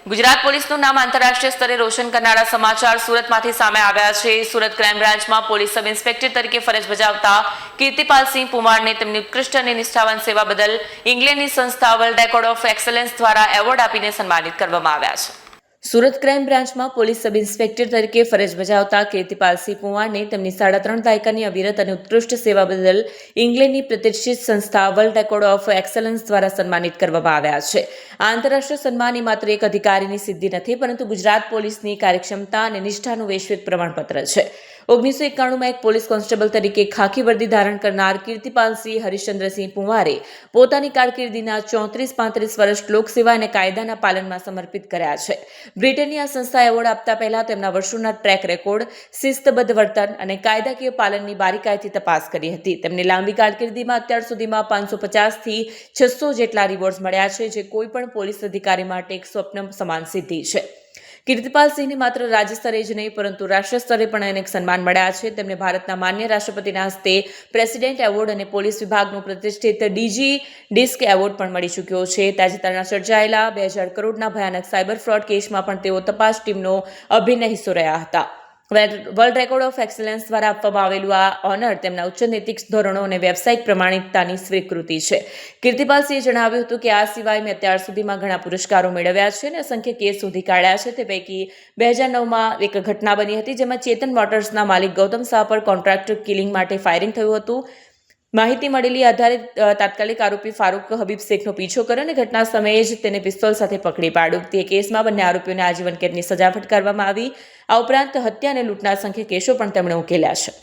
ગુજરાત પોલીસનું નામ આંતરરાષ્ટ્રીય સ્તરે રોશન કરનારા સમાચાર સુરતમાંથી સામે આવ્યા છે। સુરત ક્રાઇમ બ્રાન્ચમાં પોલીસ સબ ઇન્સ્પેક્ટર તરીકે ફરજ બજાવતા કીર્તિપાલસિંહ પુમારને તેમની ઉત્કૃષ્ટ અને નિષ્ઠાવાન સેવા બદલ ઇંગ્લેન્ડની સંસ્થા વર્લ્ડ રેકોર્ડ ઓફ એક્સલન્સ દ્વારા એવોર્ડ આપીને સન્માનિત કરવામાં આવ્યા છે। સુરત ક્રાઇમ બ્રાન્ચમાં પોલીસ સબ ઇન્સ્પેક્ટર તરીકે ફરજ બજાવતા કીર્તિપાલસિંહ પુમારને તેમની 3.5 દાયકાની અવિરત અને ઉત્કૃષ્ટ સેવા બદલ ઇંગ્લેન્ડની પ્રતિષ્ઠિત સંસ્થા વર્લ્ડ રેકોર્ડ ઓફ એક્સલન્સ દ્વારા સન્માનિત કરવામાં આવ્યા છે। આ આંતરરાષ્ટ્રીય સન્માન એ માત્ર એક અધિકારીની સિદ્ધિ નથી, પરંતુ ગુજરાત પોલીસની કાર્યક્ષમતા અને નિષ્ઠાનું વૈશ્વિક પ્રમાણપત્ર છે। 1991માં એક પોલીસ કોન્સ્ટેબલ તરીકે ખાખી વર્દી ધારણ કરનાર કીર્તિપાલસિંહ હરિશ્ચંદ્રસિંહ પુમારે પોતાની કારકિર્દીના 34-35 વર્ષ લોકસેવા અને કાયદાના પાલનમાં સમર્પિત કર્યા છે। બ્રિટનની આ સંસ્થા એવોર્ડ આપતા પહેલા તેમના વર્ષોના ટ્રેક રેકોર્ડ, શિસ્તબદ્ધ વર્તન અને કાયદાકીય પાલનની બારીકાઈથી તપાસ કરી હતી। તેમની લાંબી કારકિર્દીમાં અત્યાર સુધીમાં 550થી 600 જેટલા રિવોર્ડ્સ મળ્યા છે, જે કોઈ પણ પોલીસ અધિકારી માટે એક સ્વપ્ન સમાન સિદ્ધિ છે। કીર્તિપાલસિંહને માત્ર રાજ્ય સ્તરે જ નહીં, પરંતુ રાષ્ટ્રીય સ્તરે પણ અનેક સન્માન મળ્યા છે। તેમને ભારતના માન્ય રાષ્ટ્રપતિના હસ્તે પ્રેસિડેન્ટ એવોર્ડ અને પોલીસ વિભાગનો પ્રતિષ્ઠિત ડીજી ડિસ્ક એવોર્ડ પણ મળી ચૂક્યો છે। તાજેતરના સર્જાયેલા 2000 કરોડના ભયાનક સાયબર ફ્રોડ કેસમાં પણ તેઓ તપાસ ટીમનો અભિન્ન હિસ્સો રહ્યા હતા। વર્લ્ડ રેકોર્ડ ઓફ એક્સલન્સ દ્વારા આપવામાં આવેલું આ ઓનર તેમના ઉચ્ચ નૈતિક ધોરણો અને વ્યવસાયિક પ્રમાણિકતાની સ્વીકૃતિ છે। કીર્તિપાલસિંહે જણાવ્યું હતું કે આ સિવાય મેં અત્યાર સુધીમાં ઘણા પુરસ્કારો મેળવ્યા છે અને અસંખ્ય કેસ શોધી કાઢ્યા છે। તે પૈકી 2009માં એક ઘટના બની હતી, જેમાં ચેતન મોટર્સના માલિક ગૌતમ શાહ પર કોન્ટ્રાક્ટર કિલિંગ માટે ફાયરિંગ થયું હતું। માહિતી મળેલી આધારે તાત્કાલિક આરોપી ફારૂક હબીબ શેખનો પીછો કર્યો અને ઘટના સમયે જ તેને પિસ્તોલ સાથે પકડી પાડ્યો। તે કેસમાં બંને આરોપીઓને આજીવન કેદની સજા ફટકારવામાં આવી। આ ઉપરાંત હત્યા અને લૂંટના અસંખ્ય કેસો પણ તેમણે ઉકેલ્યા છે।